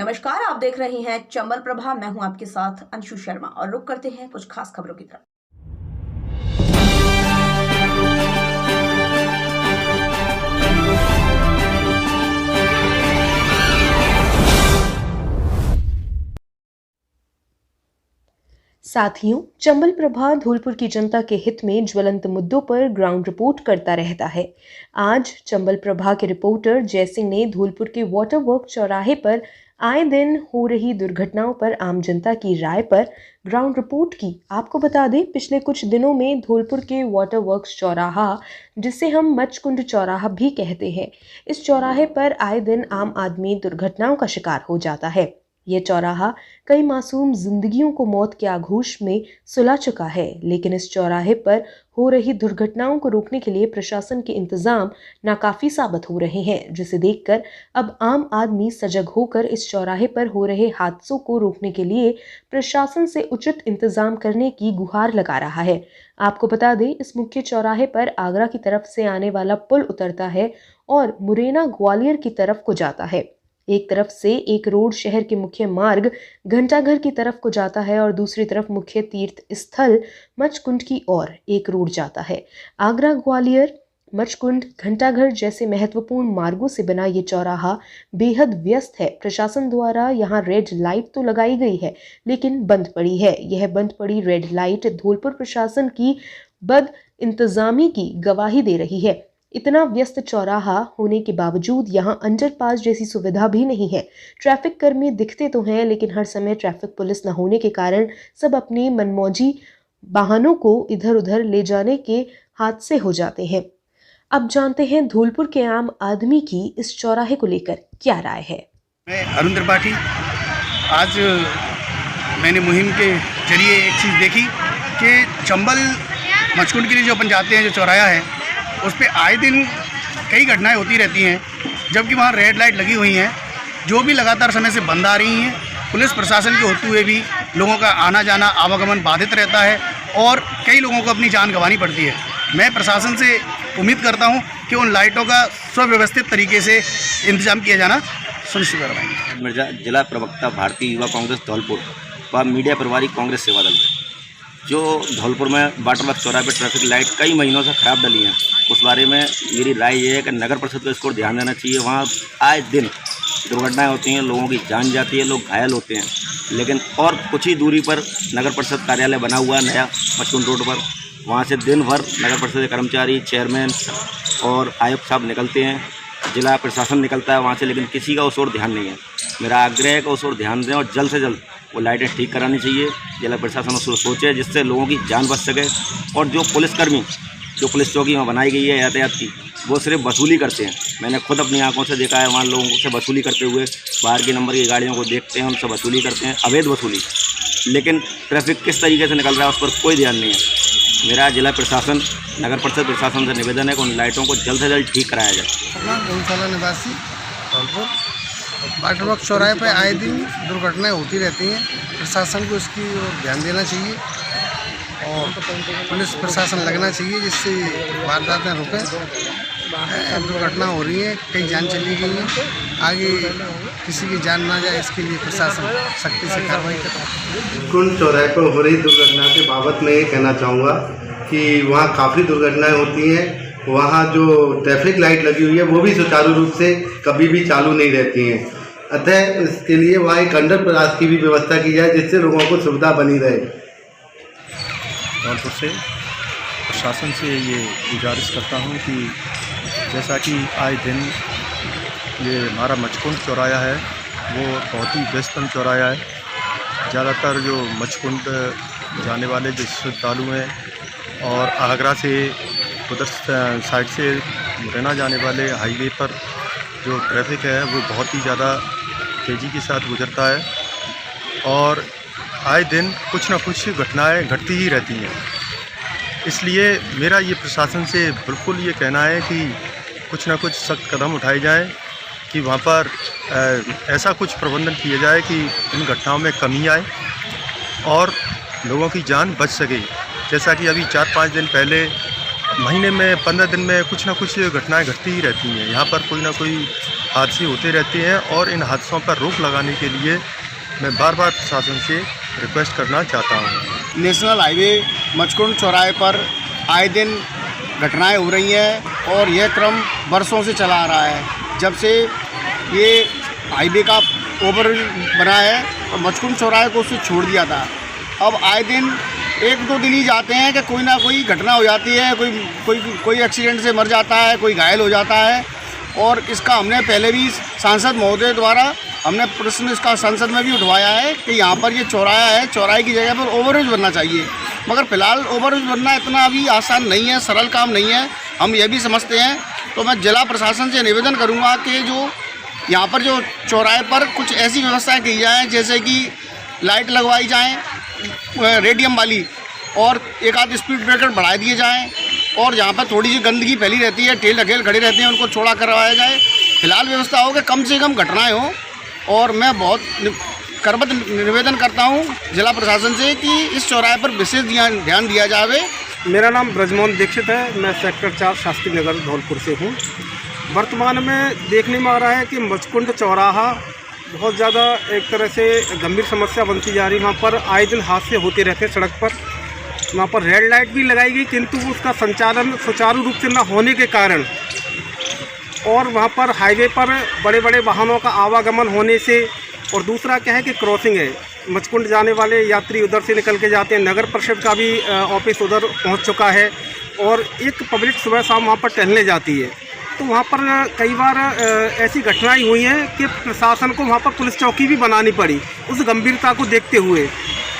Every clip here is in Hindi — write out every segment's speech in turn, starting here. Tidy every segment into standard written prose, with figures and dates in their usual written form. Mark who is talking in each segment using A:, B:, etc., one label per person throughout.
A: नमस्कार, आप देख रहे हैं चंबल प्रभा। मैं हूं आपके साथ अंशु शर्मा और रुक करते हैं कुछ खास खबरों की तरफ।
B: साथियों, चंबल प्रभा धौलपुर की जनता के हित में ज्वलंत मुद्दों पर ग्राउंड रिपोर्ट करता रहता है। आज चंबल प्रभा के रिपोर्टर जयसिंह ने धौलपुर के वाटर वर्क चौराहे पर आए दिन हो रही दुर्घटनाओं पर आम जनता की राय पर ग्राउंड रिपोर्ट की। आपको बता दें, पिछले कुछ दिनों में धौलपुर के वाटर वर्क्स चौराहा, जिसे हम मचकुंड चौराहा भी कहते हैं, इस चौराहे पर आए दिन आम आदमी दुर्घटनाओं का शिकार हो जाता है। ये चौराहा कई मासूम जिंदगियों को मौत के आगोश में सुला चुका है, लेकिन इस चौराहे पर हो रही दुर्घटनाओं को रोकने के लिए प्रशासन के इंतजाम नाकाफी साबित हो रहे हैं, जिसे देखकर अब आम आदमी सजग होकर इस चौराहे पर हो रहे हादसों को रोकने के लिए प्रशासन से उचित इंतजाम करने की गुहार लगा रहा है। आपको बता दें, इस मुख्य चौराहे पर आगरा की तरफ से आने वाला पुल उतरता है और मुरैना ग्वालियर की तरफ को जाता है। एक तरफ से एक रोड शहर के मुख्य मार्ग घंटाघर की तरफ को जाता है और दूसरी तरफ मुख्य तीर्थ स्थल मचकुंड की ओर एक रोड जाता है। आगरा ग्वालियर, मचकुंड, घंटाघर जैसे महत्वपूर्ण मार्गों से बना ये चौराहा बेहद व्यस्त है। प्रशासन द्वारा यहाँ रेड लाइट तो लगाई गई है, लेकिन बंद पड़ी है। यह बंद पड़ी रेड लाइट धौलपुर प्रशासन की बद इंतजामी की गवाही दे रही है। इतना व्यस्त चौराहा होने के बावजूद यहाँ अंडरपास जैसी सुविधा भी नहीं है। ट्रैफिक कर्मी दिखते तो हैं, लेकिन हर समय ट्रैफिक पुलिस न होने के कारण सब अपनी मनमौजी वाहनों को इधर उधर ले जाने के हादसे हो जाते हैं। अब जानते हैं धौलपुर के आम आदमी की इस चौराहे को लेकर क्या राय है।
C: मैं अरुण त्रिपाठी। आज मैंने मुहिम के जरिए एक चीज़ देखी कि चंबल मचकुंड के लिए जो अपन जाते हैं, जो चौराहा है, उस पर आए दिन कई घटनाएं होती रहती हैं, जबकि वहाँ रेड लाइट लगी हुई हैं, जो भी लगातार समय से बंद आ रही हैं। पुलिस प्रशासन के होते हुए भी लोगों का आना जाना, आवागमन बाधित रहता है और कई लोगों को अपनी जान गंवानी पड़ती है। मैं प्रशासन से उम्मीद करता हूँ कि उन लाइटों का सुव्यवस्थित तरीके से इंतजाम किया जाना सुनिश्चित करवाएंगे।
D: मिर्जा, जिला प्रवक्ता भारतीय युवा कांग्रेस धौलपुर व मीडिया प्रभारी कांग्रेस सेवा दल। जो धौलपुर में वाटर वर्क चौराहे पर ट्रैफिक लाइट कई महीनों से ख़राब डली हैं, उस बारे में मेरी राय ये है कि नगर परिषद को इसको ध्यान देना चाहिए। वहाँ आए दिन दुर्घटनाएं होती हैं, लोगों की जान जाती है, लोग घायल होते हैं, लेकिन और कुछ ही दूरी पर नगर परिषद कार्यालय बना हुआ है नया मचकुंड रोड पर। वहाँ से दिन भर नगर परिषद के कर्मचारी, चेयरमैन और आयुक्त साहब निकलते हैं, जिला प्रशासन निकलता है वहाँ से, लेकिन किसी का उस ओर ध्यान नहीं है। मेरा आग्रह है कि उस ओर ध्यान दें और जल्द से जल्द वो लाइटें ठीक करानी चाहिए। जिला प्रशासन उसको सोचे जिससे लोगों की जान बच सके। और जो पुलिसकर्मी, जो पुलिस चौकी वहाँ बनाई गई है यातायात की, वो सिर्फ वसूली करते हैं। मैंने खुद अपनी आंखों से देखा है, वहाँ लोगों से वसूली करते हुए बाहर की नंबर की गाड़ियों को देखते हैं, उनसे वसूली करते हैं, अवैध वसूली। लेकिन ट्रैफिक किस तरीके से निकल रहा है उस पर कोई ध्यान नहीं है। मेरा जिला प्रशासन, नगर परिषद प्रशासन से निवेदन है कि उन लाइटों को जल्द से जल्द ठीक कराया जाए।
E: गौशाला निवासी धौलपुर वाटर वर्क चौराहे पर आए दिन दुर्घटनाएं होती रहती हैं। प्रशासन को इसकी ओर ध्यान देना चाहिए और पुलिस प्रशासन लगना चाहिए, जिससे वारदातें रुकें। दुर्घटना हो रही है, कई जान चली गई हैं, आगे किसी की जान ना जाए, इसके लिए प्रशासन सख्ती से कार्रवाई करे।
F: मचकुंड चौराहे पर हो रही दुर्घटना के बाबत मैं ये कहना चाहूँगा कि वहाँ काफ़ी दुर्घटनाएं होती हैं। वहाँ जो ट्रैफिक लाइट लगी हुई है वो भी सुचारू रूप से कभी भी चालू नहीं रहती हैं। अतः इसके लिए वहाँ एक अंडरपास की भी व्यवस्था की जाए, जिससे लोगों को सुविधा बनी रहे।
G: धौलपुर से प्रशासन से ये गुजारिश करता हूँ कि जैसा कि आए दिन ये हमारा मचकुंड चौराहा है, वो बहुत ही व्यस्तम चौराहा है। ज़्यादातर जो मचकुंड जाने वाले जो श्रद्धालु हैं और आगरा से उधर साइड से मुरैना जाने वाले हाईवे पर जो ट्रैफिक है वो बहुत ही ज़्यादा तेज़ी के साथ गुजरता है और आए दिन कुछ ना कुछ घटनाएं घटती ही रहती हैं। इसलिए मेरा ये प्रशासन से बिल्कुल ये कहना है कि कुछ ना कुछ सख्त कदम उठाए जाएं कि वहाँ पर ऐसा कुछ प्रबंधन किया जाए कि इन घटनाओं में कमी आए और लोगों की जान बच सके। जैसा कि अभी 4-5 दिन पहले, महीने में 15 दिन में कुछ ना कुछ घटनाएं घटती ही रहती हैं। यहाँ पर कोई ना कोई हादसे होते रहते हैं और इन हादसों पर रोक लगाने के लिए मैं बार बार प्रशासन से रिक्वेस्ट करना चाहता हूँ।
C: नेशनल हाईवे मचकुंड चौराहे पर आए दिन घटनाएं हो रही हैं और यह क्रम बरसों से चला आ रहा है। जब से ये हाईवे का ओवर बना है और मचकुंड चौराहे को उससे छोड़ दिया था, अब आए दिन 1-2 दिन ही जाते हैं कि कोई ना कोई घटना हो जाती है, कोई एक्सीडेंट से मर जाता है, कोई घायल हो जाता है। और इसका हमने पहले भी सांसद महोदय द्वारा हमने प्रश्न इसका संसद में भी उठवाया है कि यहाँ पर ये चौराहा है, चौराहे की जगह पर ओवरब्रिज बनना चाहिए। मगर फ़िलहाल ओवरब्रिज बनना इतना अभी आसान नहीं है, सरल काम नहीं है, हम ये भी समझते हैं। तो मैं जिला प्रशासन से निवेदन करूँगा कि जो यहाँ पर जो चौराहे पर कुछ ऐसी व्यवस्थाएँ की जाएँ, जैसे कि लाइट लगवाई जाएँ रेडियम वाली, और एक आध स्पीड ब्रेकर बढ़ा दिए जाएँ, और जहाँ पर थोड़ी सी गंदगी फैली रहती है, ठेल ढकेल खड़े रहते हैं, उनको छोड़ा करवाया जाए। फिलहाल व्यवस्था हो कि कम से कम घटनाएं हो। और मैं बहुत करबद्ध निवेदन करता हूँ जिला प्रशासन से कि इस चौराहे पर विशेष ध्यान दिया जाए।
H: मेरा नाम ब्रजमोहन दीक्षित है, मैं सेक्टर 4 शास्त्री नगर धौलपुर से हूँ। वर्तमान में देखने में आ रहा है कि मचकुंड चौराहा बहुत ज़्यादा एक तरह से गंभीर समस्या बनती जा रही है। वहाँ पर आए दिन हादसे होते रहते हैं सड़क पर। वहाँ पर रेड लाइट भी लगाई गई, किंतु उसका संचालन सुचारू रूप से न होने के कारण, और वहाँ पर हाईवे पर बड़े बड़े वाहनों का आवागमन होने से, और दूसरा क्या है कि क्रॉसिंग है, मचकुंड जाने वाले यात्री उधर से निकल के जाते हैं। नगर परिषद का भी ऑफिस उधर पहुँच चुका है, और एक पब्लिक सुबह शाम वहाँ पर टहलने जाती है। तो वहाँ पर कई बार ऐसी घटनाएं हुई हैं कि प्रशासन को वहाँ पर पुलिस चौकी भी बनानी पड़ी उस गंभीरता को देखते हुए।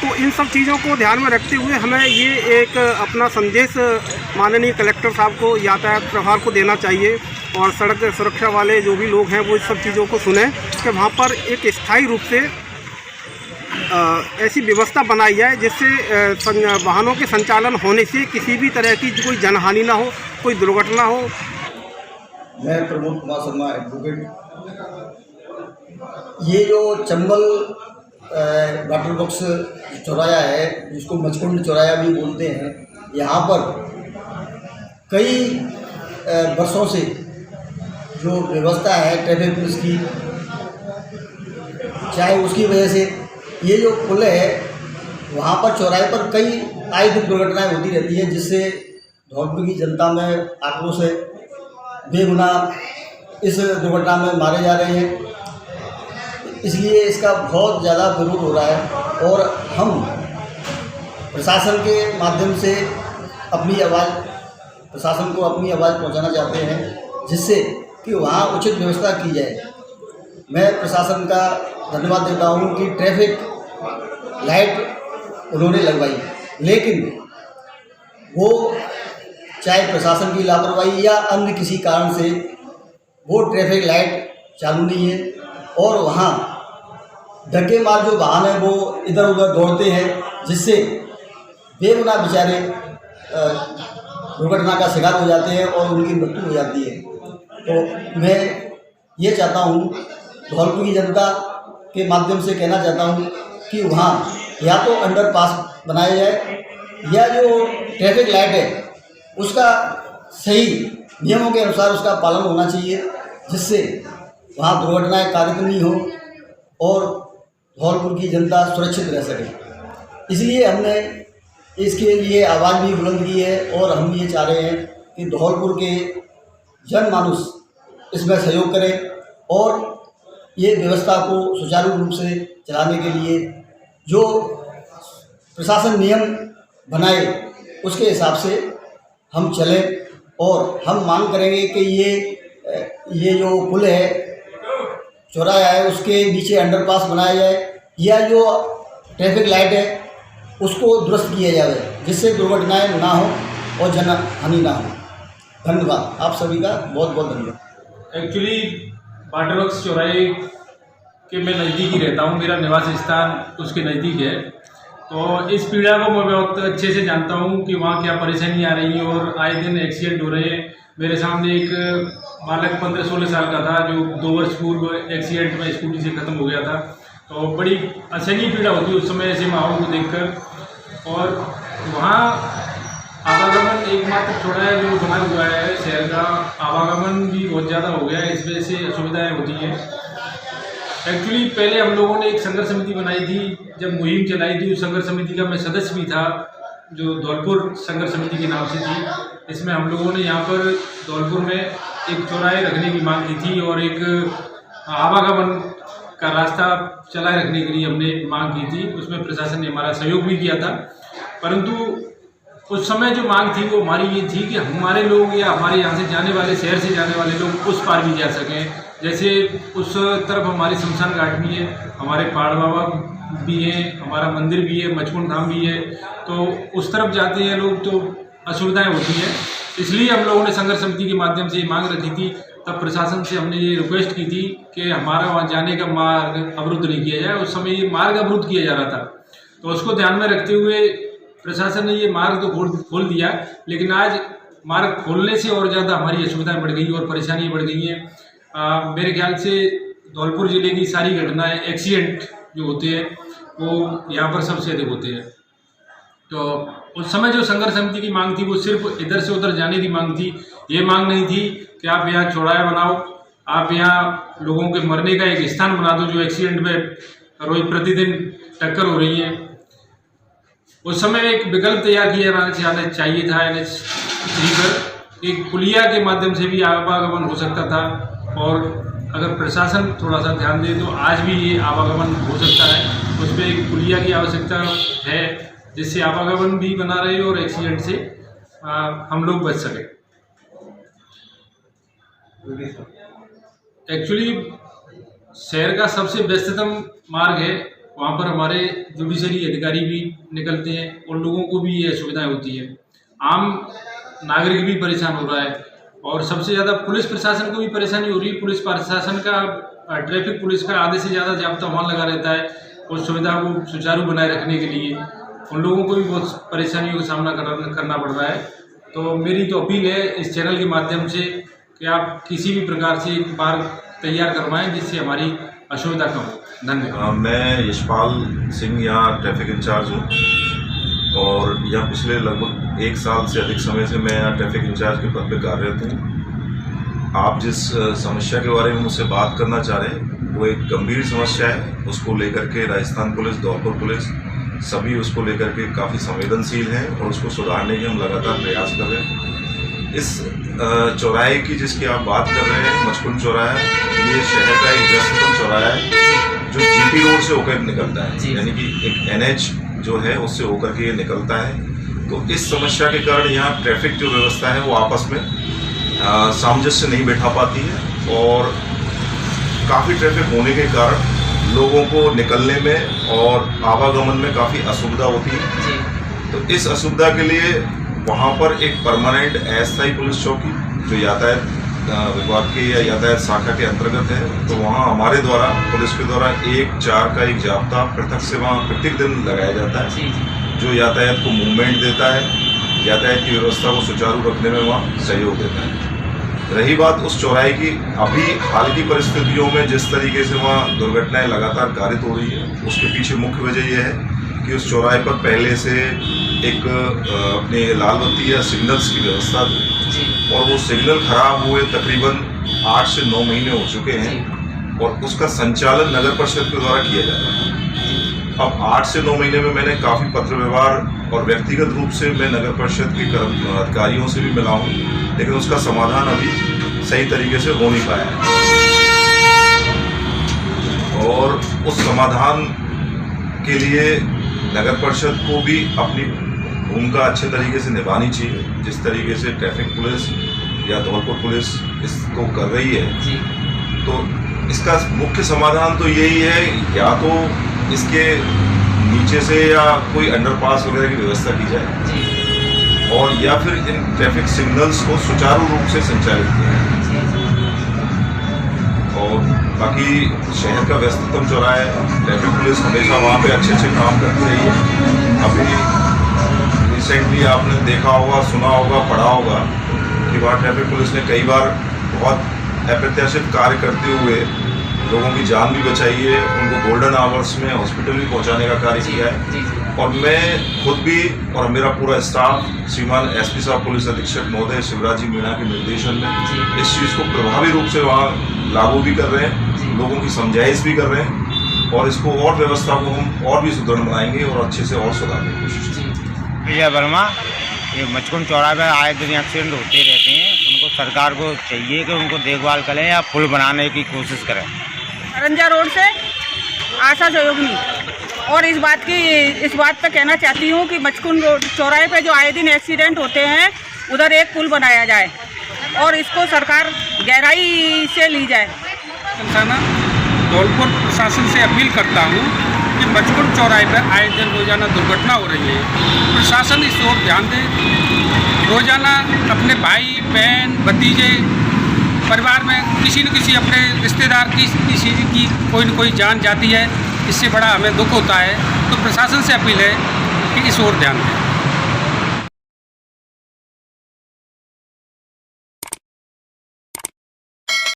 H: तो इन सब चीज़ों को ध्यान में रखते हुए हमें ये एक अपना संदेश माननीय कलेक्टर साहब को, यातायात प्रभार को देना चाहिए, और सड़क सुरक्षा वाले जो भी लोग हैं वो इस सब चीज़ों को सुनें कि वहाँ पर एक स्थायी रूप से ऐसी व्यवस्था बनाई जाए जिससे वाहनों के संचालन होने से किसी भी तरह की कोई जनहानि ना हो, कोई दुर्घटना हो।
I: मैं प्रमोद कुमार शर्मा, एडवोकेट। ये जो चंबल वाटर बॉक्स चौराया है, जिसको मचकुंड चौराया भी बोलते हैं, यहाँ पर कई वर्षों से जो व्यवस्था है ट्रैफिक पुलिस की, चाहे उसकी वजह से ये जो पुल है वहाँ पर चौराहे पर कई आए दिन दुर्घटनाएँ होती रहती है, जिससे धौलपुर की जनता में आक्रोश है। बेगुना इस दुर्घटना में मारे जा रहे हैं, इसलिए इसका बहुत ज़्यादा विरोध हो रहा है। और हम प्रशासन के माध्यम से अपनी आवाज़, प्रशासन को अपनी आवाज़ पहुंचाना चाहते हैं, जिससे कि वहाँ उचित व्यवस्था की जाए। मैं प्रशासन का धन्यवाद देता हूँ कि ट्रैफिक लाइट उन्होंने लगवाई, लेकिन वो चाहे प्रशासन की लापरवाही या अन्य किसी कारण से वो ट्रैफिक लाइट चालू नहीं है, और वहाँ धक्के मार जो वाहन है वो इधर उधर दौड़ते हैं, जिससे बेगुनाह बेचारे दुर्घटना का शिकार हो जाते हैं और उनकी मृत्यु हो जाती है। तो मैं ये चाहता हूँ, धौलपुर की जनता के माध्यम से कहना चाहता हूँ कि वहाँ या तो अंडरपास बनाया जाए, या जो ट्रैफिक लाइट है उसका सही नियमों के अनुसार उसका पालन होना चाहिए, जिससे वहाँ दुर्घटनाएं कारित नहीं हो और धौलपुर की जनता सुरक्षित रह सके। इसलिए हमने इसके लिए आवाज़ भी बुलंद की है, और हम ये चाह रहे हैं कि धौलपुर के जनमानुस इसमें सहयोग करें, और ये व्यवस्था को सुचारू रूप से चलाने के लिए जो प्रशासन नियम बनाए उसके हिसाब से हम चलें। और हम मांग करेंगे कि ये जो पुल है, चौराहा है, उसके नीचे अंडरपास बनाया जाए, या जो ट्रैफिक लाइट है उसको दुरुस्त किया जाए, जिससे दुर्घटनाएं ना हो और जनहानि ना हो। धन्यवाद, आप सभी का बहुत बहुत धन्यवाद।
J: एक्चुअली वाटर वर्क्स चौराहे के मैं नज़दीक ही रहता हूँ, मेरा निवास स्थान उसके नज़दीक है, तो इस पीड़ा को मैं बहुत अच्छे से जानता हूँ कि वहाँ क्या परेशानी आ रही है, और आए दिन एक्सीडेंट हो रहे हैं। मेरे सामने एक बालक 15-16 साल का था जो 2 वर्ष पूर्व एक्सीडेंट में स्कूटी से ख़त्म हो गया था। तो बड़ी असहनीय पीड़ा होती है उस समय ऐसे माहौल को देखकर। और वहाँ आवागमन एकमात्र चौराहा जो बना हुआ है शहर का, आवागमन भी बहुत ज़्यादा हो गया है, इस वजह से असुविधाएँ होती हैं। एक्चुअली पहले हम लोगों ने एक संघर्ष समिति बनाई थी, जब मुहिम चलाई थी उस संघर्ष समिति का मैं सदस्य भी था, जो धौलपुर संघर्ष समिति के नाम से थी। इसमें हम लोगों ने यहाँ पर धौलपुर में एक चौराहे रखने की मांग की थी और एक आवागमन का रास्ता चलाए रखने के लिए हमने मांग की थी। उसमें प्रशासन ने हमारा सहयोग भी किया था, परंतु उस समय जो मांग थी वो हमारी ये थी कि हमारे लोग या हमारे यहाँ से जाने वाले, शहर से जाने वाले लोग उस पार भी जा सकें। जैसे उस तरफ हमारी शमशान घाट भी है, हमारे पहाड़ बाबा भी हैं, हमारा मंदिर भी है, मचकुंड धाम भी है, तो उस तरफ जाते हैं लोग तो असुविधाएं होती हैं। इसलिए हम लोगों ने संघर्ष समिति के माध्यम से ये मांग रखी थी। तब प्रशासन से हमने ये रिक्वेस्ट की थी कि हमारा वहाँ जाने का मार्ग अवरुद्ध नहीं किया जाए। उस समय ये मार्ग अवरुद्ध किया जा रहा था, तो उसको ध्यान में रखते हुए प्रशासन ने ये मार्ग तो खोल दिया, लेकिन आज मार्ग खोलने से और ज़्यादा हमारी असुविधाएं बढ़ गई और परेशानियाँ बढ़ गई हैं। मेरे ख्याल से धौलपुर ज़िले की सारी घटनाएं, एक्सीडेंट जो होते हैं वो यहाँ पर सबसे अधिक होते हैं। तो उस समय जो संघर्ष समिति की मांग थी वो सिर्फ इधर से उधर जाने की मांग थी। ये मांग नहीं थी कि आप यहाँ चौराहा बनाओ, आप यहाँ लोगों के मरने का एक स्थान बना दो जो एक्सीडेंट में रोज प्रतिदिन टक्कर हो रही है। उस समय एक विकल्प तैयार किया जाना चाहिए था। NH3 पर एक पुलिया के माध्यम से भी आवागमन हो सकता था, और अगर प्रशासन थोड़ा सा ध्यान दे तो आज भी ये आवागमन हो सकता है। उस पर एक पुलिया की आवश्यकता है जिससे आवागमन भी बना रहे और एक्सीडेंट से हम लोग बच सकें। एक्चुअली शहर का सबसे व्यस्ततम मार्ग है, वहाँ पर हमारे जुडिशरी अधिकारी भी निकलते हैं, उन लोगों को भी ये असुविधाएं होती है। आम नागरिक भी परेशान हो रहा है और सबसे ज़्यादा पुलिस प्रशासन को भी परेशानी हो रही है। पुलिस प्रशासन का, ट्रैफिक पुलिस का आधे से ज़्यादा जाब्ता वहाँ लगा रहता है उस सुविधा को सुचारू बनाए रखने के लिए। उन लोगों को भी बहुत परेशानियों का सामना करना पड़ रहा है। तो मेरी तो अपील है इस चैनल के माध्यम से कि आप किसी भी प्रकार से एक मार्ग तैयार करवाएं जिससे हमारी असुविधा कम हो। धन्यवाद।
K: मैं यशपाल सिंह यहाँ ट्रैफिक इंचार्ज हूँ और यहाँ पिछले लगभग 1 साल से अधिक समय से मैं यहाँ ट्रैफिक इंचार्ज के पद पर कार्यरत हूँ। आप जिस समस्या के बारे में मुझसे बात करना चाह रहे हैं वो एक गंभीर समस्या है। उसको लेकर के राजस्थान पुलिस, धौलपुर पुलिस सभी उसको लेकर के काफ़ी संवेदनशील हैं और उसको सुधारने के हम लगातार प्रयास कर रहे हैं। इस चौराहे की जिसकी आप बात कर रहे हैं, मचकुंड चौराहा, ये शहर का एक व्यस्ततम चौराहा है जो GP रोड से होकर निकलता है, यानी कि एक NH जो है उससे होकर के ये निकलता है। तो इस समस्या के कारण यहाँ ट्रैफिक जो व्यवस्था है वो आपस में सामंजस्य नहीं बैठा पाती है और काफ़ी ट्रैफिक होने के कारण लोगों को निकलने में और आवागमन में काफ़ी असुविधा होती है। तो इस असुविधा के लिए वहाँ पर एक परमानेंट अस्थायी पुलिस चौकी जो यातायात विभाग के या यातायात शाखा के अंतर्गत है, तो वहाँ हमारे द्वारा, पुलिस के द्वारा 1-4 का एक जाब्ता पृथक से वहाँ प्रत्येक दिन लगाया जाता है जो यातायात को मूवमेंट देता है, यातायात की व्यवस्था को सुचारू रखने में वहाँ सहयोग देता है। रही बात उस चौराहे की, अभी हाल की परिस्थितियों में जिस तरीके से वहाँ दुर्घटनाएं लगातार कारित हो रही है उसके पीछे मुख्य वजह यह है कि उस चौराहे पर पहले से एक अपने लाल बत्ती या सिग्नल्स की व्यवस्था थी और वो सिग्नल खराब हुए तकरीबन 8 से 9 महीने हो चुके हैं और उसका संचालन नगर परिषद के द्वारा किया जा रहा है। अब 8 से 9 महीने में मैंने काफ़ी पत्र व्यवहार और व्यक्तिगत रूप से मैं नगर परिषद के अधिकारियों से भी मिला हूँ, लेकिन उसका समाधान अभी सही तरीके से हो नहीं पाया है और उस समाधान के लिए नगर परिषद को भी अपनी भूमिका अच्छे तरीके से निभानी चाहिए। जिस तरीके से ट्रैफिक पुलिस या धौलपुर पुलिस इसको कर रही है, तो इसका मुख्य समाधान तो यही है, या तो इसके नीचे से या कोई अंडरपास वगैरह की व्यवस्था की जाए और या फिर इन ट्रैफिक सिग्नल्स को सुचारू रूप से संचालित किया जाए। और बाकी शहर का व्यस्ततम चौराहा है, ट्रैफिक पुलिस हमेशा वहाँ पे अच्छे काम करती रही है। अभी रिसेंटली आपने देखा होगा, सुना होगा, पढ़ा होगा कि वहाँ ट्रैफिक पुलिस ने कई बार बहुत अप्रत्याशित कार्य करते हुए लोगों की जान भी बचाई है, उनको गोल्डन आवर्स में हॉस्पिटल भी पहुँचाने का कार्य किया है। और मैं खुद भी और मेरा पूरा स्टाफ श्रीमान एसपी साहब पुलिस अधीक्षक महोदय शिवराज जी मीणा के निर्देशन में इस चीज़ को प्रभावी रूप से वहाँ लागू भी कर रहे हैं, लोगों की समझाइश भी कर रहे हैं और इसको और व्यवस्था को हम और भी सुदृढ़ बनाएंगे और अच्छे से और सुधारने की कोशिश करेंगे।
L: विजय वर्मा, ये मचकुंड चौराहे पर आए दिन एक्सीडेंट होते रहते हैं, उनको सरकार को चाहिए कि उनको देखभाल करें या पुल बनाने की कोशिश करें।
M: रंजा रोड से आशा सहयोगनी, और इस बात पे कहना चाहती हूँ कि मचकुंड चौराहे पे जो आए दिन एक्सीडेंट होते हैं उधर एक पुल बनाया जाए और इसको सरकार गहराई से ली जाए।
J: धौलपुर प्रशासन से अपील करता हूँ कि मचकुंड चौराहे पर आए दिन रोजाना दुर्घटना हो रही है, प्रशासन इस ओर ध्यान दे। रोजाना अपने भाई बहन भतीजे परिवार में किसी न किसी अपने रिश्तेदार की किसी की कोई न कोई जान जाती है, इससे बड़ा हमें दुख होता है। तो प्रशासन से अपील है कि इस ओर ध्यान दें।